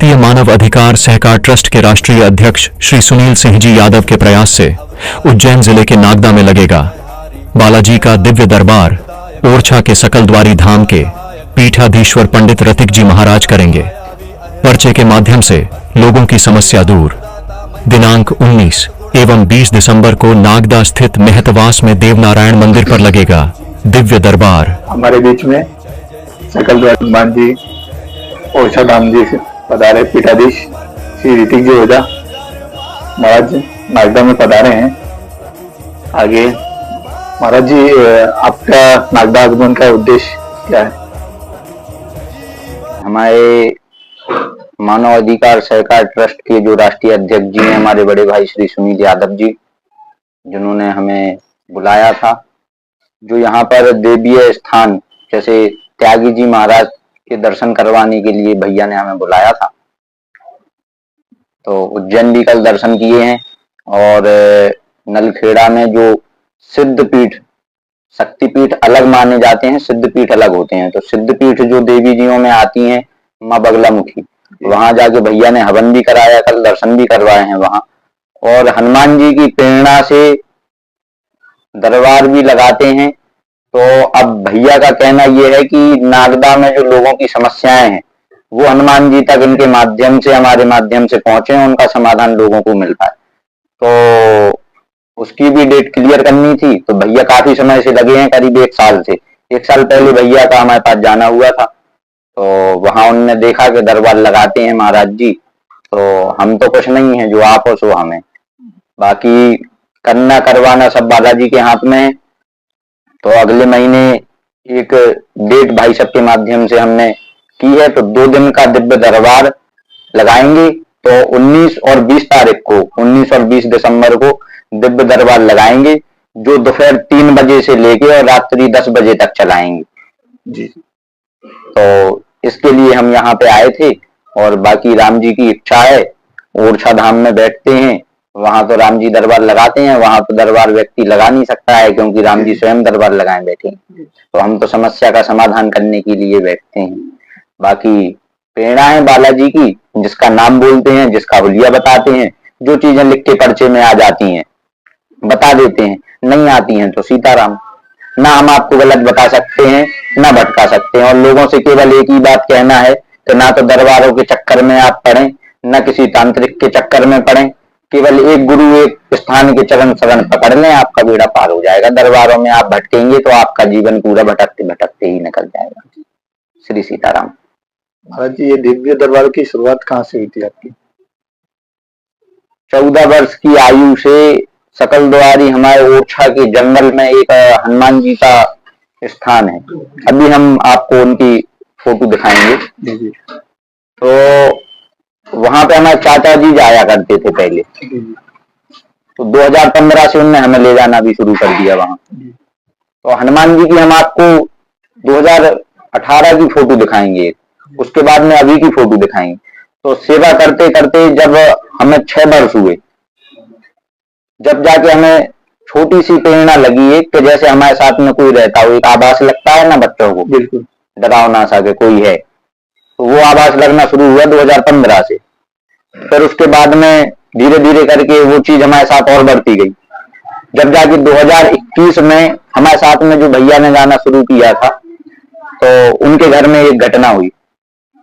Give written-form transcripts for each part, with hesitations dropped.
राष्ट्रीय मानव अधिकार सहकार ट्रस्ट के राष्ट्रीय अध्यक्ष श्री सुनील सिंह जी यादव के प्रयास से उज्जैन जिले के नागदा में लगेगा बालाजी का दिव्य दरबार ओरछा के सकलद्वारी धाम के पीठाधीश्वर पंडित रतिक जी महाराज करेंगे। पर्चे के माध्यम से लोगों की समस्या दूर। दिनांक 19 एवं 20 दिसंबर को नागदा स्थित मेहतवास में देवनारायण मंदिर पर लगेगा दिव्य दरबार। हमारे बीच में सकलद्वारी हनुमान जी ओरछा धाम जी पधारे पीठाधीश श्री ऋतिक जी ओझा महाराज नागदा में पधारे हैं। आगे महाराज जी, आपका नागदा आगमन का उद्देश्य क्या है? हमारे मानव अधिकार सहकार ट्रस्ट के जो राष्ट्रीय अध्यक्ष जी हैं हमारे बड़े भाई श्री सुनील यादव जी, जिन्होंने हमें बुलाया था, जो यहाँ पर देवीय स्थान जैसे त्यागी जी महाराज के दर्शन करवाने के लिए भैया ने हमें बुलाया था। तो उज्जैन भी कल दर्शन किए हैं और नलखेड़ा में जो सिद्धपीठ शक्तिपीठ अलग माने जाते हैं, सिद्धपीठ अलग होते हैं। तो सिद्धपीठ जो देवी जियों में आती हैं माँ बगलामुखी, वहां जाके भैया ने हवन भी कराया, कल दर्शन भी करवाए हैं वहां। और हनुमान जी की प्रेरणा से दरबार भी लगाते हैं। तो अब भैया का कहना यह है कि नागदा में जो लोगों की समस्याएं हैं वो हनुमान जी तक इनके माध्यम से, हमारे माध्यम से पहुंचे, उनका समाधान लोगों को मिल पाए। तो उसकी भी डेट क्लियर करनी थी। तो भैया काफी समय से लगे हैं, करीब 1 साल से। 1 साल पहले भैया का हमारे पास जाना हुआ था, तो वहां उन्होंने देखा कि दरबार लगाते हैं महाराज जी। तो हम तो कुछ नहीं है, जो आप हो सो हमें, बाकी करना करवाना सब बालाजी के हाथ में है। तो अगले महीने एक डेट भाई साहब के माध्यम से हमने की है। तो 2 दिन का दिव्य दरबार लगाएंगे। तो 19 और 20 तारीख को, 19 और 20 दिसंबर को दिव्य दरबार लगाएंगे, जो दोपहर 3 बजे से लेके और रात्रि 10 बजे तक चलाएंगे जी। तो इसके लिए हम यहाँ पे आए थे। और बाकी राम जी की इच्छा है, ओरछा धाम में बैठते हैं, वहां तो राम जी दरबार लगाते हैं, वहां तो दरबार व्यक्ति लगा नहीं सकता है, क्योंकि राम जी स्वयं दरबार लगाए बैठे। तो हम तो समस्या का समाधान करने के लिए बैठते हैं। बाकी प्रेरणा है बालाजी की, जिसका नाम बोलते हैं, जिसका हुलिया बताते हैं, जो चीजें लिख के पर्चे में आ जाती हैं बता देते हैं, नहीं आती हैं तो सीताराम। ना हम आपको गलत बता सकते हैं, ना भटका सकते हैं। और लोगों से केवल एक ही बात कहना है कि ना तो दरबारों के चक्कर में आप पड़ें, ना किसी तांत्रिक के चक्कर में पड़ें। केवल एक गुरु, एक स्थान के चरण शरण पकड़ लें, आपका बेड़ा पार हो जाएगा। दरबारों में आप भटकेंगे तो आपका जीवन पूरा भटकते भटकते ही निकल जाएगा। श्री सीताराम। महाराज जी, ये दिव्य दरबार की शुरुआत कहाँ से हुई थी आपकी? 14 वर्ष की आयु से सकलद्वारी हमारे ओरछा के जंगल में एक हनुमान जी का स्थान है। अभी हम आपको उनकी फोटो दिखाएंगे। तो वहां पे हमारे चाचा जी जाया करते थे पहले। तो 2015 से उनने हमें ले जाना भी शुरू कर दिया वहां। तो हनुमान जी की हम आपको 2018 की फोटो दिखाएंगे, उसके बाद में अभी की फोटो दिखाएंगे। तो सेवा करते करते जब हमें 6 वर्ष हुए, जब जाके हमें छोटी सी प्रेरणा लगी है कि जैसे हमारे साथ में कोई रहता हो, एक आभास लगता है ना बच्चों को, बिल्कुल डरावना सा कि कोई है। तो वो आभास लगना शुरू हुआ 2015 से। फिर उसके बाद में धीरे धीरे करके वो चीज हमारे साथ और बढ़ती गई। जब जाके 2021 में हमारे साथ में जो भैया ने जाना शुरू किया था, तो उनके घर में एक घटना हुई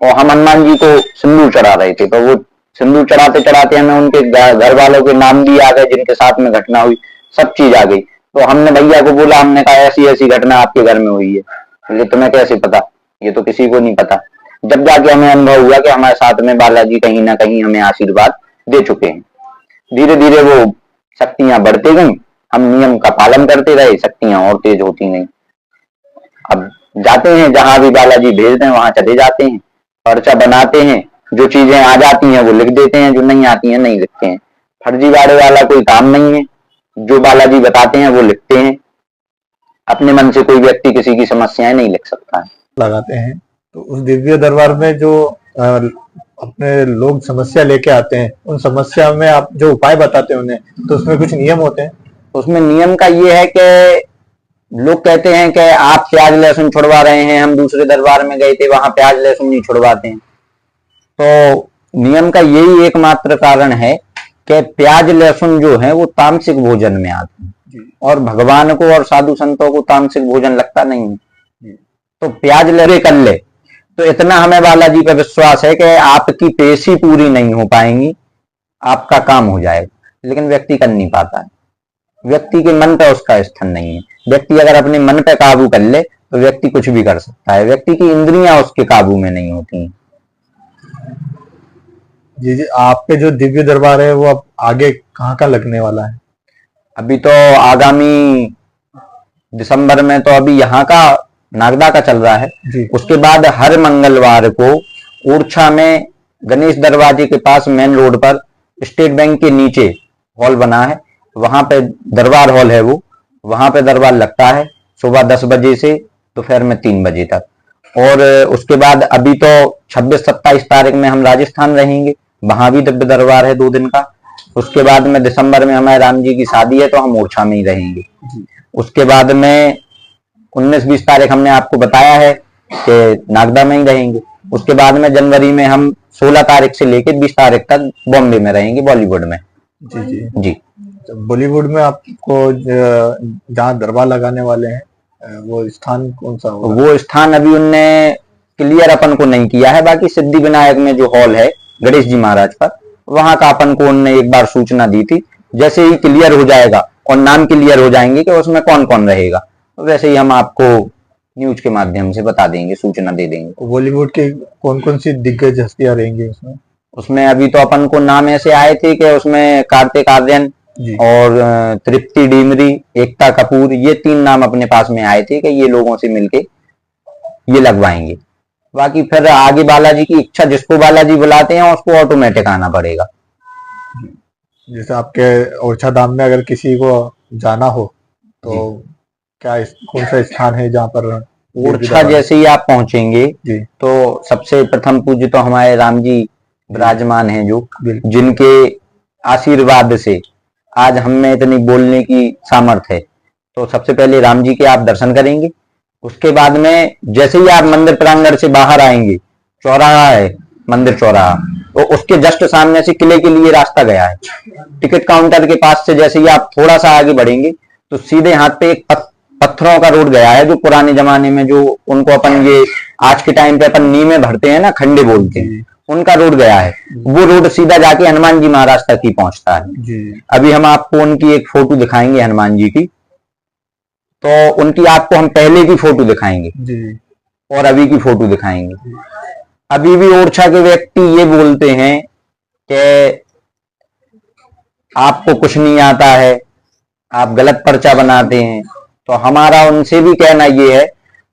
और हम हनुमान जी को सिंदूर चढ़ा रहे थे। तो वो सिंदूर चढ़ाते चढ़ाते हमें उनके घर वालों के नाम भी आ गए, जिनके साथ में घटना हुई, सब चीज आ गई। तो हमने भैया को बोला, हमने कहा ऐसी ऐसी घटना आपके घर में हुई है। बोले तुम्हें कैसे पता? ये तो किसी को नहीं पता। जब जाके हमें अनुभव हुआ कि हमारे साथ में बालाजी कहीं ना कहीं हमें आशीर्वाद दे चुके हैं। धीरे धीरे वो शक्तियां बढ़ती गई, हम नियम का पालन करते रहे, शक्तियां और तेज होती गई। अब जाते हैं जहां भी बालाजी भेज दें वहां चले जाते हैं, पर्चा बनाते हैं, जो चीजें आ जाती हैं वो लिख देते हैं, जो नहीं आती हैं नहीं लिखते हैं। फर्जीवाड़े वाला कोई काम नहीं है, जो बालाजी बताते हैं वो लिखते हैं। अपने मन से कोई व्यक्ति किसी की समस्याएं नहीं लिख सकता है। लगाते हैं तो उस दिव्य दरबार में जो अपने लोग समस्या लेके आते हैं, उन समस्या में आप जो उपाय बताते हैं उन्हें, तो उसमें कुछ नियम होते हैं? उसमें नियम का ये है कि लोग कहते हैं कि आप प्याज लहसुन छुड़वा रहे हैं, हम दूसरे दरबार में गए थे वहां प्याज लहसुन नहीं छुड़वाते हैं। तो नियम का यही एकमात्र कारण है कि प्याज लहसुन जो है वो तामसिक भोजन में आते हैं और भगवान को और साधु संतों को तामसिक भोजन लगता नहीं है। तो प्याज लहसुन कर ले तो इतना हमें बालाजी पर विश्वास है कि आपकी पेशी पूरी नहीं हो पाएंगी, आपका काम हो जाएगा, लेकिन व्यक्ति कर नहीं पाता है। व्यक्ति के मन पर उसका स्थान नहीं है। व्यक्ति अगर अपने मन पे काबू कर ले तो व्यक्ति कुछ भी कर सकता है। व्यक्ति की इंद्रियां उसके काबू में नहीं होती हैं। जी, आपके जो दिव्य दरबार है वो अब आगे कहाँ का लगने वाला है? अभी तो आगामी दिसंबर में तो अभी यहाँ का नागदा का चल रहा है जी। उसके बाद हर मंगलवार को ओरछा में गणेश दरवाजे के पास मेन रोड पर स्टेट बैंक के नीचे हॉल बना है, वहां पे दरबार हॉल है वो, वहां पे दरबार लगता है सुबह 10 बजे से दोपहर में 3 बजे तक। और उसके बाद अभी तो 26-27 तारीख में हम राजस्थान रहेंगे, वहां भी दिव्य दरबार है 2 दिन का। उसके बाद में दिसंबर में हमारे राम जी की शादी है तो हम ओरछा में ही रहेंगे। उसके बाद में 19-20 तारीख हमने आपको बताया है कि नागदा में ही रहेंगे। उसके बाद में जनवरी में हम 16 तारीख से लेकर 20 तारीख तक बॉम्बे में रहेंगे, बॉलीवुड में। जी जी जी। तो बॉलीवुड में आपको जहाँ दरबार लगाने वाले हैं वो स्थान कौन सा होगा? वो स्थान अभी उनने क्लियर अपन को नहीं किया है, बाकी सिद्धि विनायक में जो हॉल है गणेश जी महाराज पर, वहां का अपन को उनने एक बार सूचना दी थी। जैसे ही क्लियर हो जाएगा और नाम क्लियर हो जाएंगे कि उसमें कौन कौन रहेगा, वैसे ही हम आपको न्यूज के माध्यम से बता देंगे, सूचना दे देंगे। बॉलीवुड के कौन कौन सी दिग्गज हस्तियां रहेंगी उसमें? उसमें अभी तो अपन को नाम ऐसे आए थे कि उसमें कार्तिक आर्यन और तृप्ति डीमरी, एकता कपूर, ये 3 नाम अपने पास में आए थे कि ये लोगों से मिलके ये लगवाएंगे। बाकी फिर आगे बालाजी की इच्छा, जिसको बालाजी बुलाते हैं उसको ऑटोमेटिक आना पड़ेगा। जैसे आपके ओरछा धाम में अगर किसी को जाना हो तो क्या कौन सा स्थान है जहाँ पर? ओरछा जैसे ही आप पहुंचेंगे तो सबसे प्रथम पूज्य तो हमारे राम जी विराजमान हैं, जो जिनके आशीर्वाद से आज हम में इतनी बोलने की सामर्थ्य है। तो सबसे पहले राम जी के आप दर्शन करेंगे। उसके बाद में जैसे ही आप मंदिर प्रांगण से बाहर आएंगे, चौराहा है मंदिर चौराहा, तो उसके जस्ट सामने से किले के लिए रास्ता गया है। टिकट काउंटर के पास से जैसे ही आप थोड़ा सा आगे बढ़ेंगे तो सीधे हाथ पे एक पत्थरों का रोड गया है, जो पुराने जमाने में जो उनको अपन ये आज के टाइम पे अपन नी में भरते हैं ना, खंडे बोलते हैं, उनका रोड गया है। वो रोड सीधा जाके हनुमान जी महाराज तक ही पहुंचता है। अभी हम आपको उनकी एक फोटो दिखाएंगे हनुमान जी की, तो उनकी आपको हम पहले की फोटो दिखाएंगे और अभी की फोटो दिखाएंगे। अभी भी ओरछा के व्यक्ति ये बोलते हैं कि आपको कुछ नहीं आता है, आप गलत पर्चा बनाते हैं। तो हमारा उनसे भी कहना ये है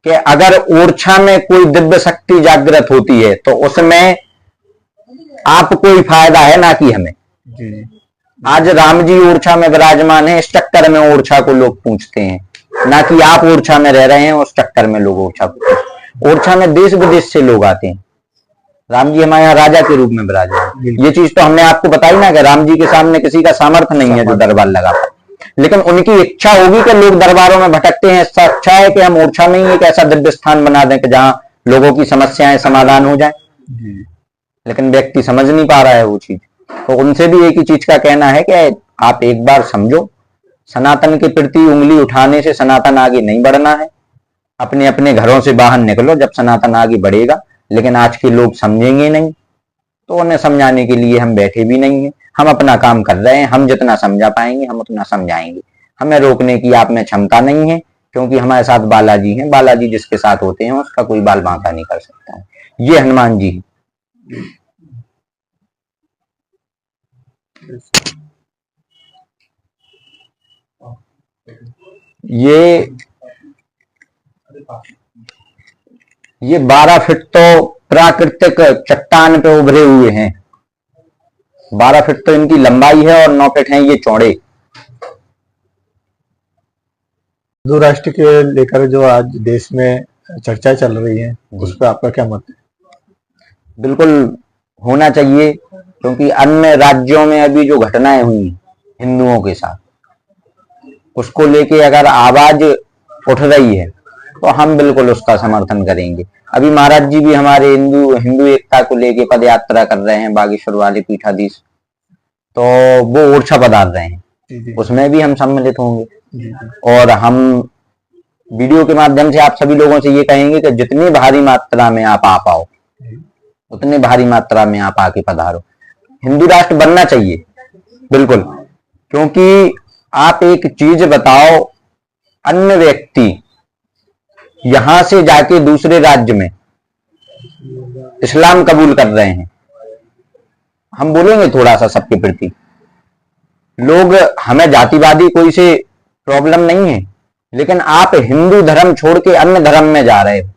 कि अगर ओरछा में कोई दिव्य शक्ति जागृत होती है तो उसमें आपको ही फायदा है, ना कि हमें। आज राम जी ओरछा में विराजमान है, इस चक्कर में ओरछा को लोग पूछते हैं, ना कि आप ओरछा में रह रहे हैं उस चक्कर में लोग ओरछा को। ओरछा में देश विदेश से लोग आते हैं। राम जी हमारे यहाँ राजा के रूप में विराजमान। ये चीज तो हमने आपको बताई ना कि राम जी के सामने किसी का सामर्थ्य नहीं है जो दरबार लगा, लेकिन उनकी इच्छा होगी कि लोग दरबारों में भटकते हैं। इससे अच्छा है कि हम ओरछा में ही एक ऐसा दिव्य स्थान बना दें कि जहां लोगों की समस्याएं समाधान हो जाए। लेकिन व्यक्ति समझ नहीं पा रहा है वो चीज। तो उनसे भी एक ही चीज का कहना है कि आप एक बार समझो, सनातन के प्रति उंगली उठाने से सनातन आगे नहीं बढ़ना है। अपने अपने घरों से बाहर निकलो, जब सनातन आगे बढ़ेगा। लेकिन आज के लोग समझेंगे नहीं, तो उन्हें समझाने के लिए हम बैठे भी नहीं है। हम अपना काम कर रहे हैं, हम जितना समझा पाएंगे हम उतना समझाएंगे। हमें रोकने की आप में क्षमता नहीं है, क्योंकि हमारे साथ बालाजी हैं। बालाजी जिसके साथ होते हैं उसका कोई बाल बांका नहीं कर सकता है। ये हनुमान जी है। ये 12 फीट तो प्राकृतिक चट्टान पे उभरे हुए हैं। 12 फीट तो इनकी लंबाई है और 9 फीट हैं ये चौड़े। हिंदू राष्ट्र के लेकर जो आज देश में चर्चा चल रही है, उस पर आपका क्या मत है? बिल्कुल होना चाहिए, क्योंकि अन्य राज्यों में अभी जो घटनाएं हुई हिंदुओं के साथ, उसको लेके अगर आवाज उठ रही है तो हम बिल्कुल उसका समर्थन करेंगे। अभी महाराज जी भी हमारे हिंदू एकता को लेके पद यात्रा कर रहे हैं बागेश्वर वाले पीठाधीश, तो वो ओरछा पधार रहे हैं, उसमें भी हम सम्मिलित होंगे। और हम वीडियो के माध्यम से आप सभी लोगों से ये कहेंगे कि जितनी भारी मात्रा में आप आ पाओ, उतनी भारी मात्रा में आप आके पधारो। हिंदू राष्ट्र बनना चाहिए बिल्कुल, क्योंकि आप एक चीज बताओ, अन्य व्यक्ति यहां से जाके दूसरे राज्य में इस्लाम कबूल कर रहे हैं। हम बोलेंगे थोड़ा सा सबके प्रति, लोग हमें जातिवादी कोई से प्रॉब्लम नहीं है, लेकिन आप हिंदू धर्म छोड़ के अन्य धर्म में जा रहे हो,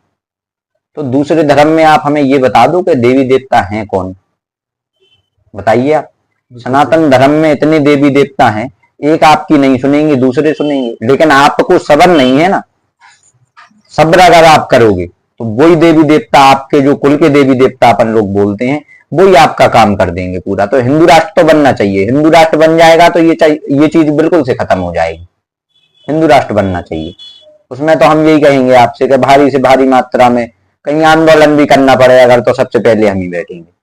तो दूसरे धर्म में आप हमें ये बता दो कि देवी देवता हैं कौन, बताइए आप। सनातन धर्म में इतने देवी देवता हैं, एक आपकी नहीं सुनेंगे, दूसरे सुनेंगे, लेकिन आपको सब्र नहीं है ना। सब्र अगर आप करोगे तो वही देवी देवता, आपके जो कुल के देवी देवता अपन लोग बोलते हैं, वही आपका काम कर देंगे पूरा। तो हिंदू राष्ट्र तो बनना चाहिए, हिंदू राष्ट्र बन जाएगा तो ये चीज बिल्कुल से खत्म हो जाएगी। हिंदू राष्ट्र बनना चाहिए, उसमें तो हम यही कहेंगे आपसे कि भारी से भारी मात्रा में कहीं आंदोलन भी करना पड़े अगर, तो सबसे पहले हम ही बैठेंगे।